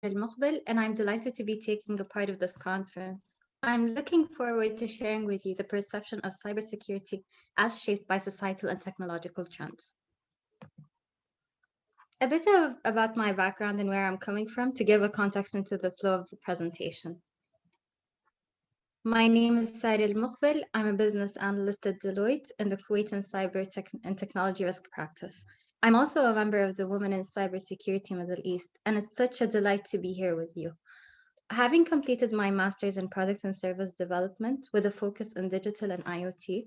Al-Megabel, and I'm delighted to be taking a part of this conference. I'm looking forward to sharing with you the perception of cybersecurity as shaped by societal and technological trends. About my background and where I'm coming from to give a context into the flow of the presentation. My name is Sara Al-Megabel. I'm a business analyst at Deloitte in the Kuwait and and Technology Risk Practice. I'm also a member of the Women in CyberSecurity Middle East, and it's such a delight to be here with you. Having completed my master's in product and service development with a focus on digital and IoT,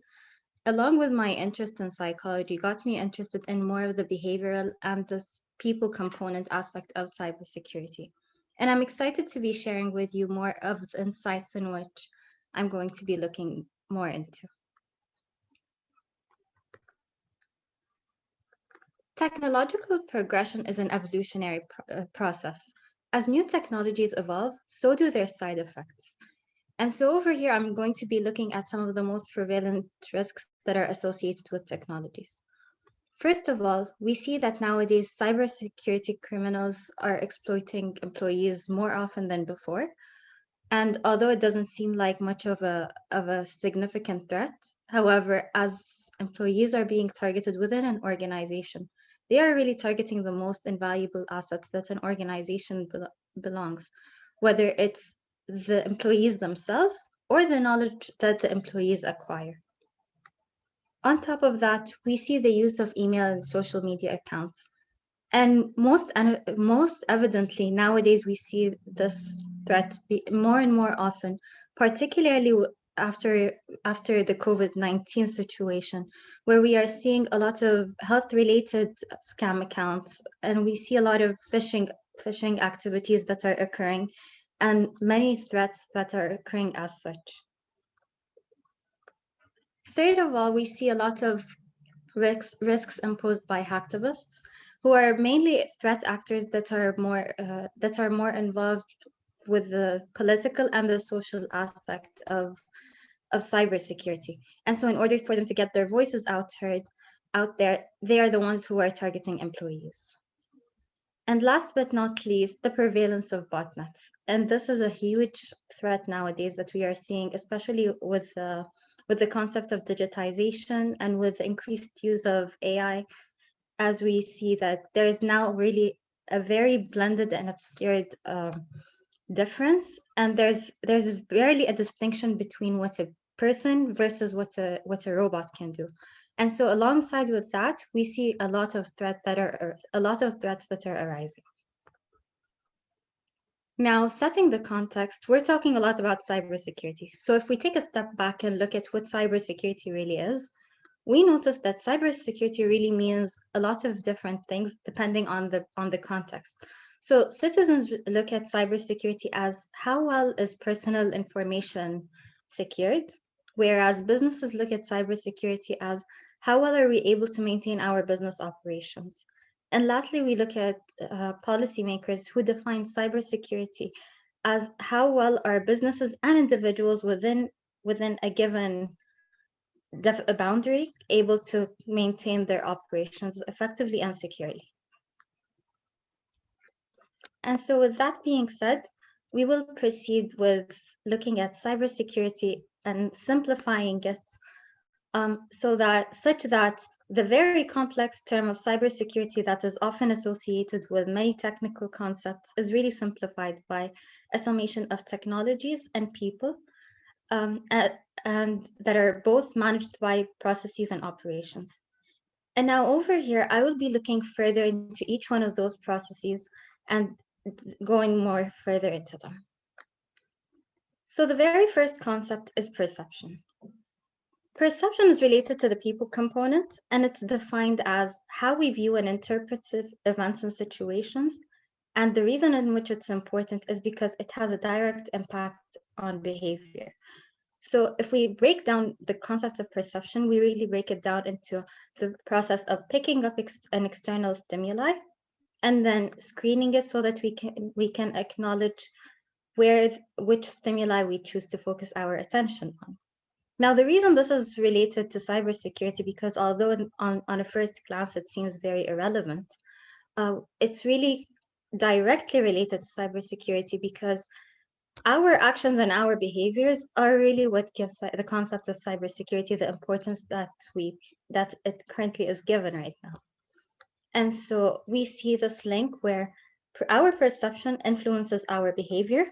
along with my interest in psychology, got me interested in more of the behavioral and the people component aspect of cybersecurity. And I'm excited to be sharing with you more of the insights in which I'm going to be looking more into. Technological progression is an evolutionary process. As new technologies evolve, so do their side effects. And so over here, I'm going to be looking at some of the most prevalent risks that are associated with technologies. First of all, we see that nowadays cybersecurity criminals are exploiting employees more often than before. And although it doesn't seem like much of a significant threat, however, as employees are being targeted within an organization, they are really targeting the most invaluable assets that an organization belongs, whether it's the employees themselves or the knowledge that the employees acquire. On top of that, we see the use of email and social media accounts. And most evidently, nowadays, we see this threat more and more often, particularly after the COVID-19 situation, where we are seeing a lot of health-related scam accounts, and we see a lot of phishing activities that are occurring, and many threats that are occurring as such. Third of all, we see a lot of risks imposed by hacktivists, who are mainly threat actors that are more involved with the political and the social aspect of cybersecurity. And so in order for them to get their voices out there, they are the ones who are targeting employees. And last but not least, the prevalence of botnets. And this is a huge threat nowadays that we are seeing, especially with the concept of digitization and with increased use of AI, as we see that there is now really a very blended and obscured difference, and there's barely a distinction between what a person versus what a robot can do. And so alongside with that, we see a lot of threats that are arising. Now, setting the context, we're talking a lot about cybersecurity. So if we take a step back and look at what cybersecurity really is, we notice that cybersecurity really means a lot of different things depending on the context. So citizens look at cybersecurity as how well is personal information secured, whereas businesses look at cybersecurity as how well are we able to maintain our business operations. And lastly, we look at policymakers who define cybersecurity as how well are businesses and individuals within a given a boundary able to maintain their operations effectively and securely. And so with that being said, we will proceed with looking at cybersecurity and simplifying it such that the very complex term of cybersecurity that is often associated with many technical concepts is really simplified by a summation of technologies and people, and that are both managed by processes and operations. And now over here, I will be looking further into each one of those processes and going more further into them. So the very first concept is perception. Perception is related to the people component, and it's defined as how we view and interpret events and situations. And the reason in which it's important is because it has a direct impact on behavior. So if we break down the concept of perception, we really break it down into the process of picking up an external stimuli and then screening it so that we can acknowledge which stimuli we choose to focus our attention on. Now, the reason this is related to cybersecurity, because although on a first glance it seems very irrelevant, it's really directly related to cybersecurity because our actions and our behaviors are really what gives the concept of cybersecurity the importance that it currently is given right now. And so we see this link where our perception influences our behavior.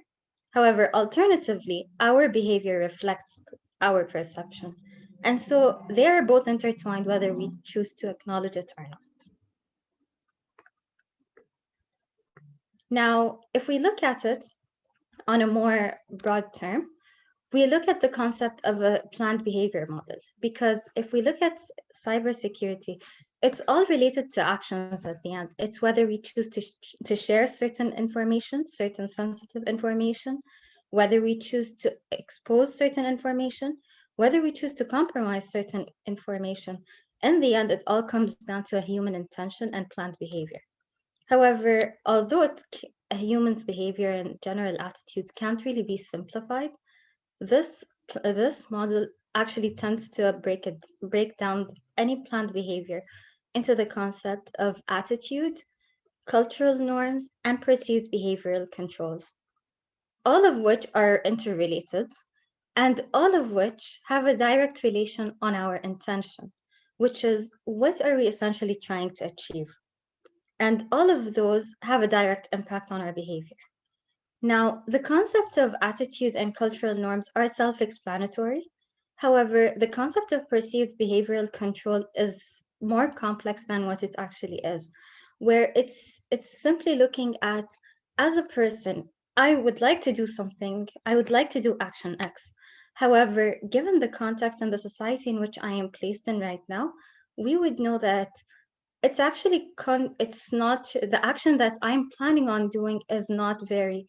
However, alternatively, our behavior reflects our perception. And so they are both intertwined whether we choose to acknowledge it or not. Now, if we look at it on a more broad term, we look at the concept of a planned behavior model, because if we look at cybersecurity, it's all related to actions at the end. It's whether we choose to share certain information, certain sensitive information, whether we choose to expose certain information, whether we choose to compromise certain information. In the end, it all comes down to a human intention and planned behavior. However, although a human's behavior and general attitudes can't really be simplified, this model actually tends to break down any planned behavior into the concept of attitude, cultural norms, and perceived behavioral controls, all of which are interrelated, and all of which have a direct relation on our intention, which is what are we essentially trying to achieve? And all of those have a direct impact on our behavior. Now, the concept of attitude and cultural norms are self-explanatory. However, the concept of perceived behavioral control is more complex than what it actually is, where it's simply looking at, as a person, I would like to do something, I would like to do action X. However, given the context and the society in which I am placed in right now, we would know that it's actually it's not the action that I'm planning on doing is not very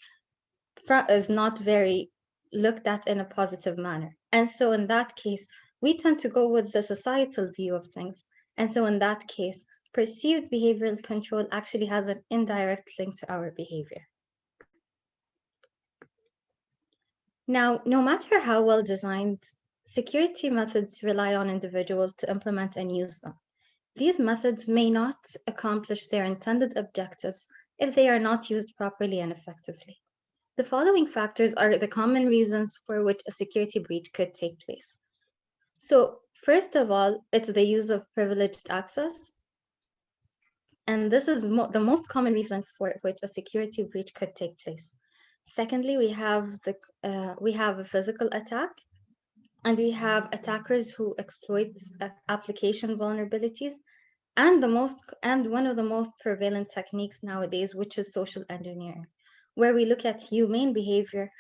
looked at in a positive manner. And so in that case, we tend to go with the societal view of things. And so in that case, perceived behavioral control actually has an indirect link to our behavior. Now, no matter how well designed, security methods rely on individuals to implement and use them. These methods may not accomplish their intended objectives if they are not used properly and effectively. The following factors are the common reasons for which a security breach could take place. So, first of all, it's the use of privileged access. And this is the most common reason for which a security breach could take place. Secondly, we have a physical attack, and we have attackers who exploit application vulnerabilities, and one of the most prevalent techniques nowadays, which is social engineering, where we look at humane behavior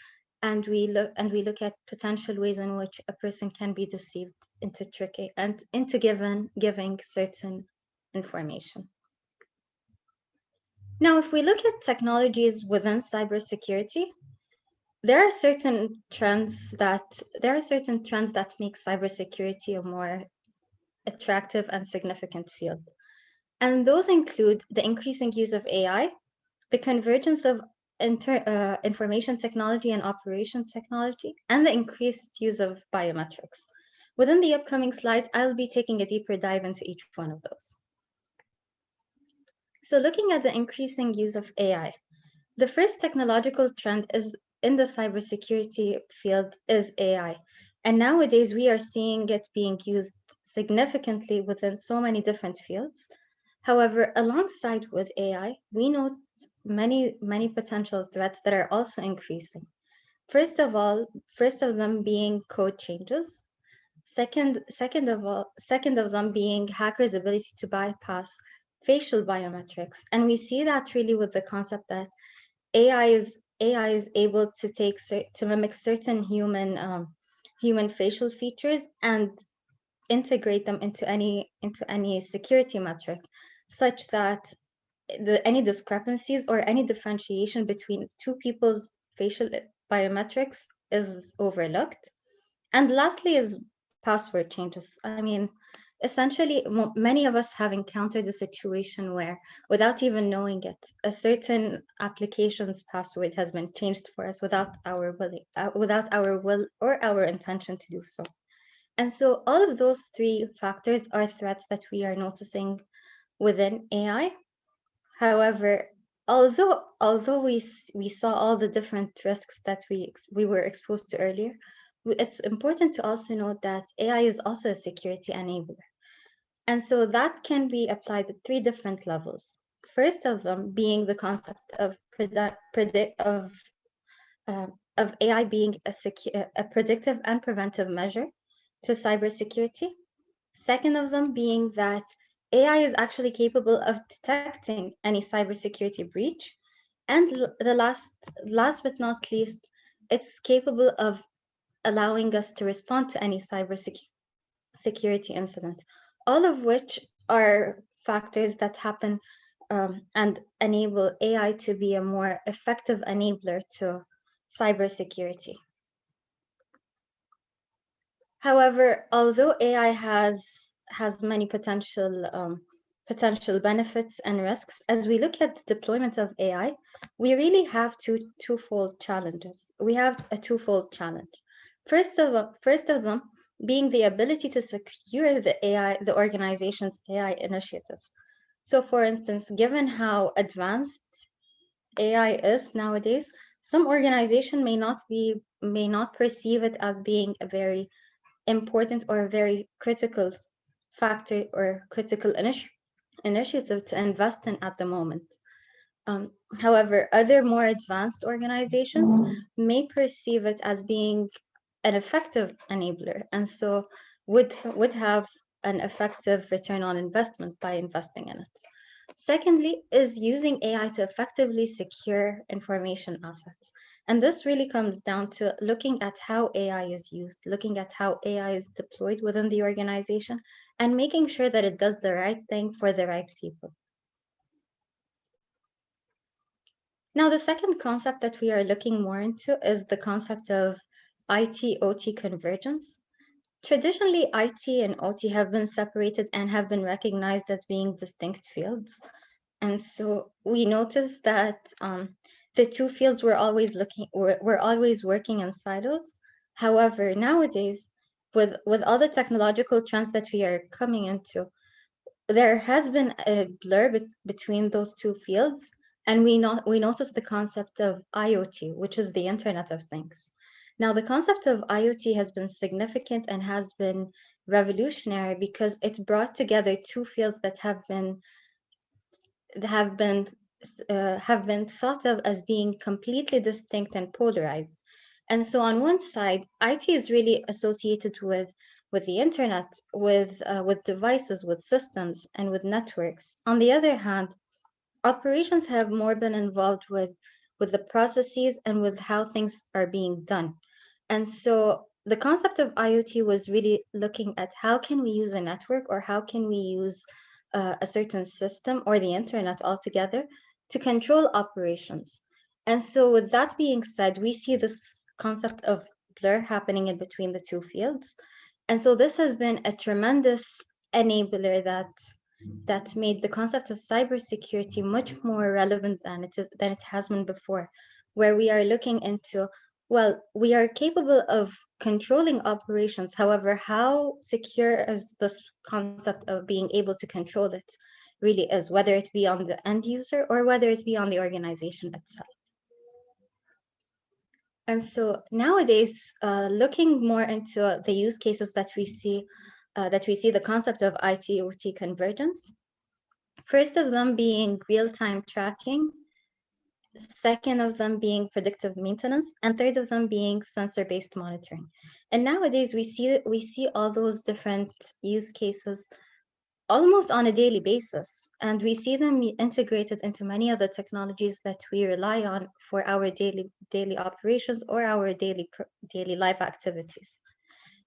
and we look at potential ways in which a person can be deceived into tricking and into giving certain information. Now, if we look at technologies within cybersecurity, there are certain trends that make cybersecurity a more attractive and significant field. And those include the increasing use of AI, the convergence of information technology and operation technology, and the increased use of biometrics. Within the upcoming slides, I'll be taking a deeper dive into each one of those. So looking at the increasing use of AI, the first technological trend is in the cybersecurity field is AI. And nowadays we are seeing it being used significantly within so many different fields. However, alongside with AI, we note many potential threats that are also increasing. First of them being code changes. Second of them being hackers' ability to bypass facial biometrics. And we see that really with the concept that AI is able to mimic certain human facial features and integrate them into any security metric, such that any discrepancies or any differentiation between two people's facial biometrics is overlooked. And lastly is password changes. I mean, essentially, many of us have encountered a situation where, without even knowing it, a certain application's password has been changed for us without our will or our intention to do so. And so all of those three factors are threats that we are noticing within AI. However, although we saw all the different risks that we were exposed to earlier, it's important to also note that AI is also a security enabler. And so that can be applied at three different levels. First of them being the concept of of AI being a predictive and preventive measure to cybersecurity. Second of them being that AI is actually capable of detecting any cybersecurity breach. And the last but not least, it's capable of allowing us to respond to any cybersecurity incident, all of which are factors that happen and enable AI to be a more effective enabler to cybersecurity. However, although AI has many potential benefits and risks, as we look at the deployment of AI, we really have twofold challenges. We have a twofold challenge. First of them being the ability to secure the organization's AI initiatives. So, for instance, given how advanced AI is nowadays, some organization may not perceive it as being a very important or a very critical factor or critical initiative to invest in at the moment. However, other more advanced organizations may perceive it as being an effective enabler, and so would have an effective return on investment by investing in it. Secondly, is using AI to effectively secure information assets. And this really comes down to looking at how AI is used, looking at how AI is deployed within the organization, and making sure that it does the right thing for the right people. Now, the second concept that we are looking more into is the concept of IT-OT convergence. Traditionally, IT and OT have been separated and have been recognized as being distinct fields. And so we noticed that the two fields were always working in silos. However, nowadays, with all the technological trends that we are coming into, there has been a blur between those two fields, and we noticed the concept of IoT, which is the Internet of Things. Now, the concept of IoT has been significant and has been revolutionary because it brought together two fields that have been thought of as being completely distinct and polarized. And so on one side, IT is really associated with the internet, with devices, with systems, and with networks. On the other hand, operations have more been involved with the processes and with how things are being done. And so the concept of IoT was really looking at how can we use a network, or how can we use a certain system or the internet altogether to control operations. And so with that being said, we see this concept of blur happening in between the two fields. And so this has been a tremendous enabler that made the concept of cybersecurity much more relevant than it has been before, where we are looking into, well, we are capable of controlling operations. However, how secure is this concept of being able to control it really is, whether it be on the end user or whether it be on the organization itself. And so nowadays, looking more into the use cases that we see the concept of IT-OT convergence. First of them being real-time tracking, second of them being predictive maintenance, and third of them being sensor-based monitoring. And nowadays we see all those different use cases almost on a daily basis, and we see them integrated into many of the technologies that we rely on for our daily operations or our daily life activities.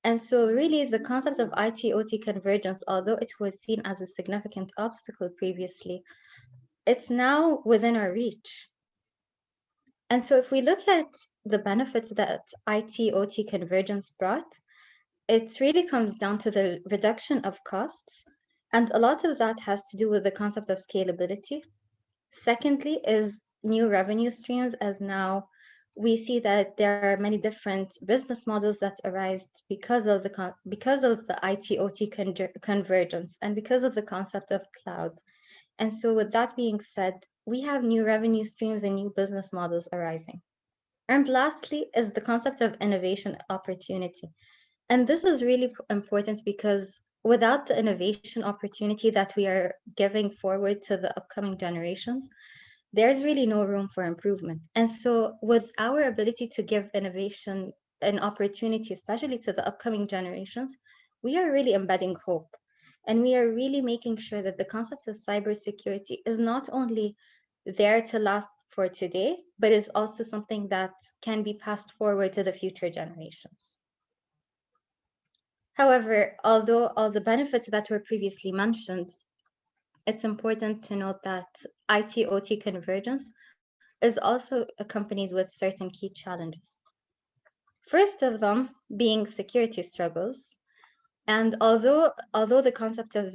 And so really the concept of IT-OT convergence, although it was seen as a significant obstacle previously, it's now within our reach. And so if we look at the benefits that IT-OT convergence brought, it really comes down to the reduction of costs. And a lot of that has to do with the concept of scalability. Secondly is new revenue streams, as now we see that there are many different business models that arise because of the IT-OT convergence and because of the concept of cloud. And so with that being said, we have new revenue streams and new business models arising. And lastly is the concept of innovation opportunity. And this is really important because without the innovation opportunity that we are giving forward to the upcoming generations, there's really no room for improvement. And so, with our ability to give innovation an opportunity, especially to the upcoming generations, we are really embedding hope. And we are really making sure that the concept of cybersecurity is not only there to last for today, but is also something that can be passed forward to the future generations. However, although all the benefits that were previously mentioned, it's important to note that IT-OT convergence is also accompanied with certain key challenges. First of them being security struggles. And although the concept of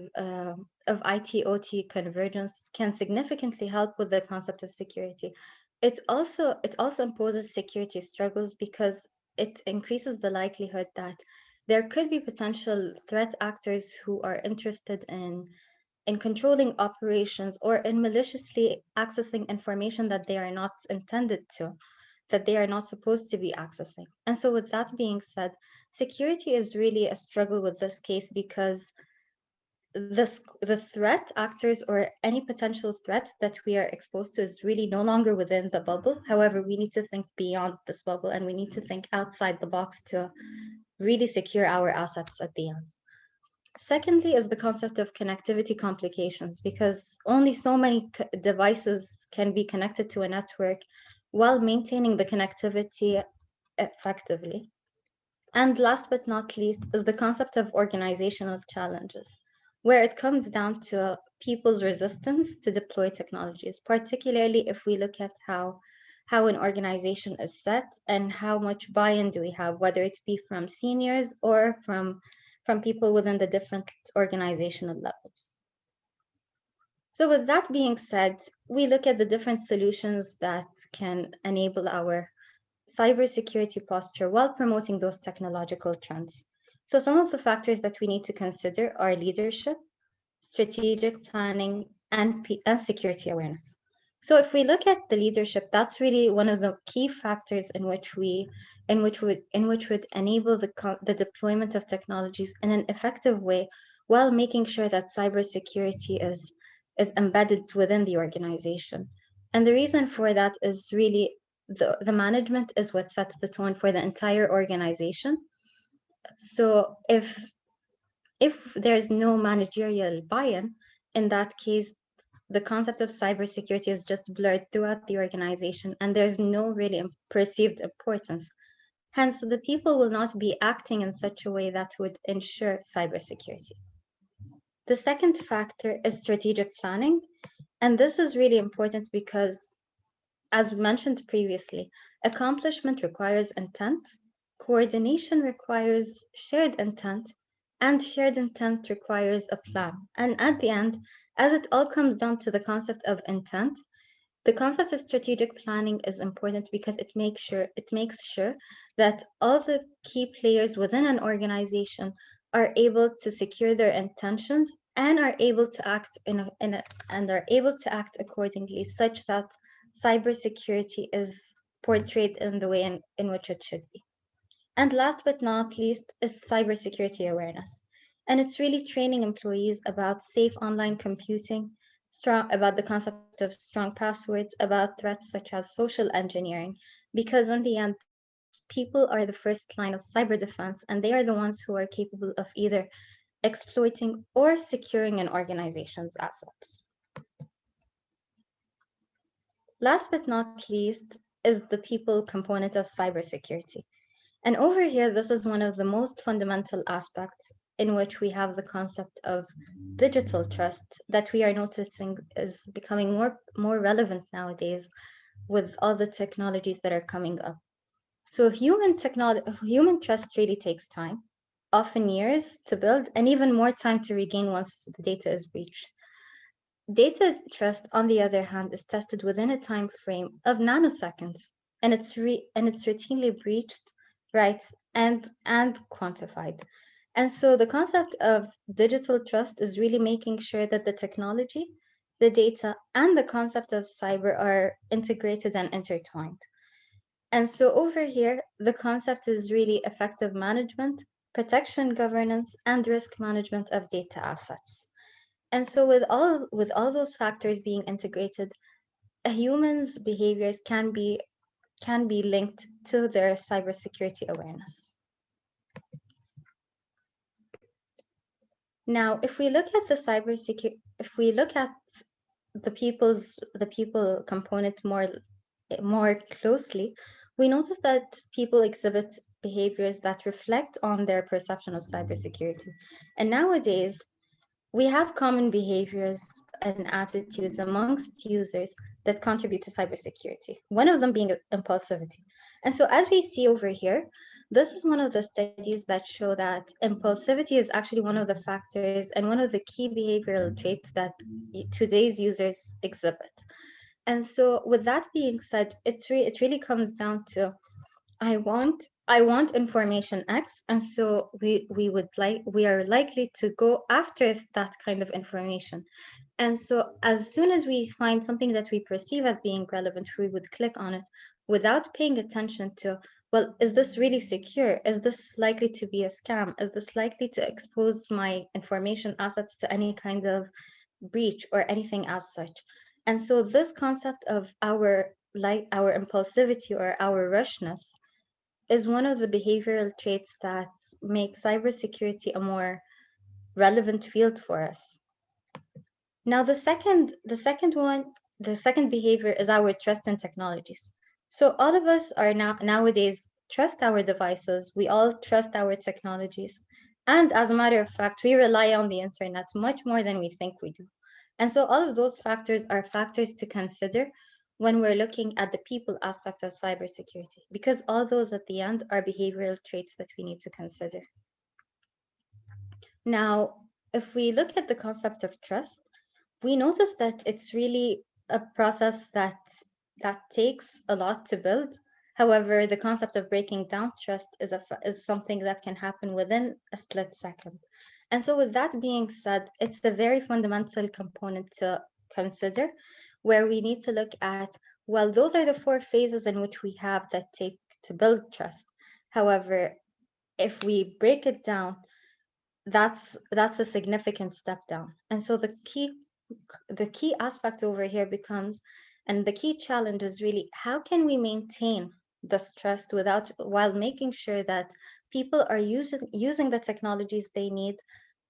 IT-OT convergence can significantly help with the concept of security, it also imposes security struggles because it increases the likelihood that there could be potential threat actors who are interested in controlling operations or in maliciously accessing information that they are not intended to, that they are not supposed to be accessing. And so, with that being said, security is really a struggle with this case because the threat actors or any potential threat that we are exposed to is really no longer within the bubble. However, we need to think beyond this bubble and we need to think outside the box to really secure our assets at the end. Secondly, is the concept of connectivity complications, because only so many devices can be connected to a network while maintaining the connectivity effectively. And last but not least is the concept of organizational challenges, where it comes down to people's resistance to deploy technologies, particularly if we look at how an organization is set and how much buy-in do we have, whether it be from seniors or from people within the different organizational levels. So with that being said, we look at the different solutions that can enable our cybersecurity posture while promoting those technological trends. So some of the factors that we need to consider are leadership, strategic planning, and security awareness. So if we look at the leadership, that's really one of the key factors in which would enable the deployment of technologies in an effective way while making sure that cybersecurity is embedded within the organization. And the reason for that is really the management is what sets the tone for the entire organization. So if there's no managerial buy-in, in that case, the concept of cybersecurity is just blurred throughout the organization, and there's no really perceived importance. Hence, the people will not be acting in such a way that would ensure cybersecurity. The second factor is strategic planning, and this is really important because, as mentioned previously, accomplishment requires intent, coordination requires shared intent, and shared intent requires a plan. And at the end, as it all comes down to the concept of intent, the concept of strategic planning is important because it makes sure that all the key players within an organization are able to secure their intentions and are able to act and are able to act accordingly, such that cybersecurity is portrayed in the way in which it should be. And last but not least is cybersecurity awareness. And it's really training employees about safe online computing, about the concept of strong passwords, about threats such as social engineering, because in the end, people are the first line of cyber defense, and they are the ones who are capable of either exploiting or securing an organization's assets. Last but not least is the people component of cybersecurity. And over here, this is one of the most fundamental aspects in which we have the concept of digital trust that we are noticing is becoming more relevant nowadays with all the technologies that are coming up. So human trust really takes time, often years to build, and even more time to regain once the data is breached. Data trust, on the other hand, is tested within a time frame of nanoseconds, and it's routinely breached, right, and quantified. And so the concept of digital trust is really making sure that the technology the data, and the concept of cyber are integrated and intertwined. And so over here, the concept is really effective management, protection, governance, and risk management of data assets. And so with all those factors being integrated, a human's behaviors can be linked to their cybersecurity awareness. Now, if we look at the cybersecurity, if we look at the people component more closely, we notice that people exhibit behaviors that reflect on their perception of cybersecurity. And nowadays, we have common behaviors and attitudes amongst users that contribute to cybersecurity, one of them being impulsivity. And so, as we see over here, this is one of the studies that show that impulsivity is actually one of the factors and one of the key behavioral traits that today's users exhibit. And so, with that being said, it really comes down to I want information X, and so we are likely to go after that kind of information. And so as soon as we find something that we perceive as being relevant, we would click on it without paying attention to, well, is this really secure? Is this likely to be a scam? Is this likely to expose my information assets to any kind of breach or anything as such? And so this concept of our impulsivity or our rushness is one of the behavioral traits that make cybersecurity a more relevant field for us. Now, the second behavior is our trust in technologies. So all of us are nowadays trust our devices. We all trust our technologies. And as a matter of fact, we rely on the internet much more than we think we do. And so all of those factors are factors to consider when we're looking at the people aspect of cybersecurity, because all those at the end are behavioral traits that we need to consider. Now, if we look at the concept of trust, we notice that it's really a process that takes a lot to build. However, the concept of breaking down trust is something that can happen within a split second. And so, with that being said, it's a very fundamental component to consider, where we need to look at, well, those are the four phases in which we have that take to build trust. However, if we break it down, that's a significant step down. And so the key aspect over here becomes, and the key challenge is really, how can we maintain this trust while making sure that people are using the technologies they need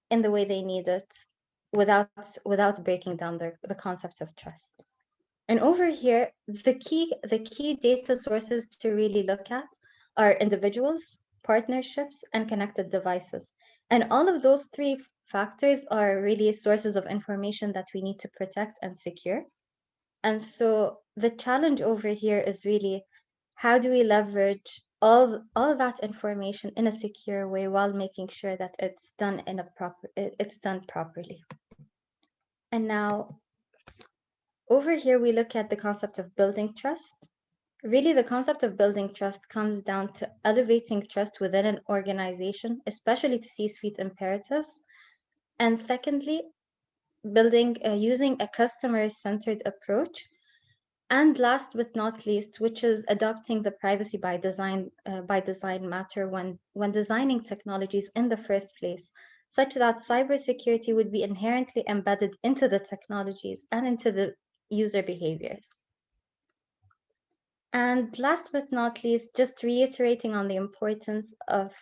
in the way they need it, without breaking down the concept of trust. And over here, the key data sources to really look at are individuals, partnerships, and connected devices. And all of those three factors are really sources of information that we need to protect and secure. And so the challenge over here is really, how do we leverage all that information in a secure way while making sure that it's done properly. And now over here, we look at the concept of building trust. Really, the concept of building trust comes down to elevating trust within an organization, especially to C-suite imperatives. And secondly, using a customer-centered approach. And last but not least, which is adopting the privacy by design matter when designing technologies in the first place, such that cybersecurity would be inherently embedded into the technologies and into the user behaviors. And last but not least, just reiterating on the importance of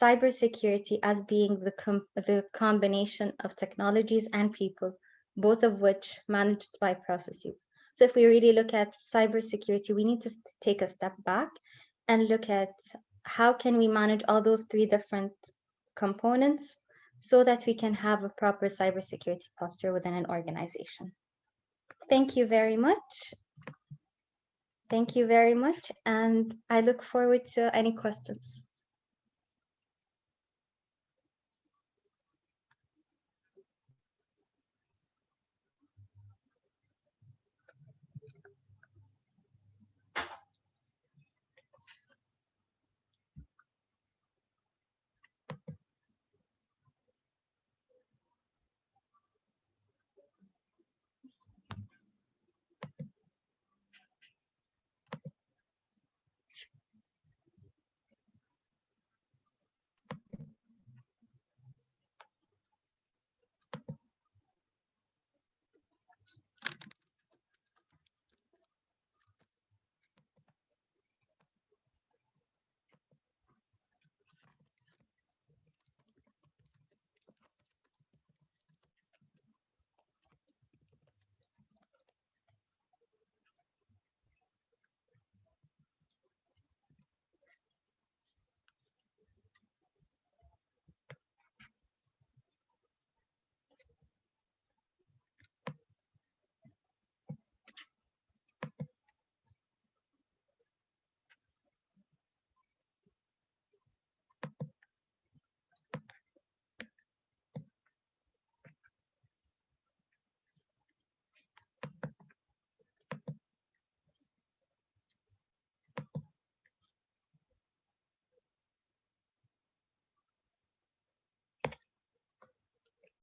cybersecurity as being the combination of technologies and people, both of which managed by processes. So if we really look at cybersecurity, we need to take a step back and look at how can we manage all those three different components so that we can have a proper cybersecurity posture within an organization. Thank you very much. Thank you very much, and I look forward to any questions.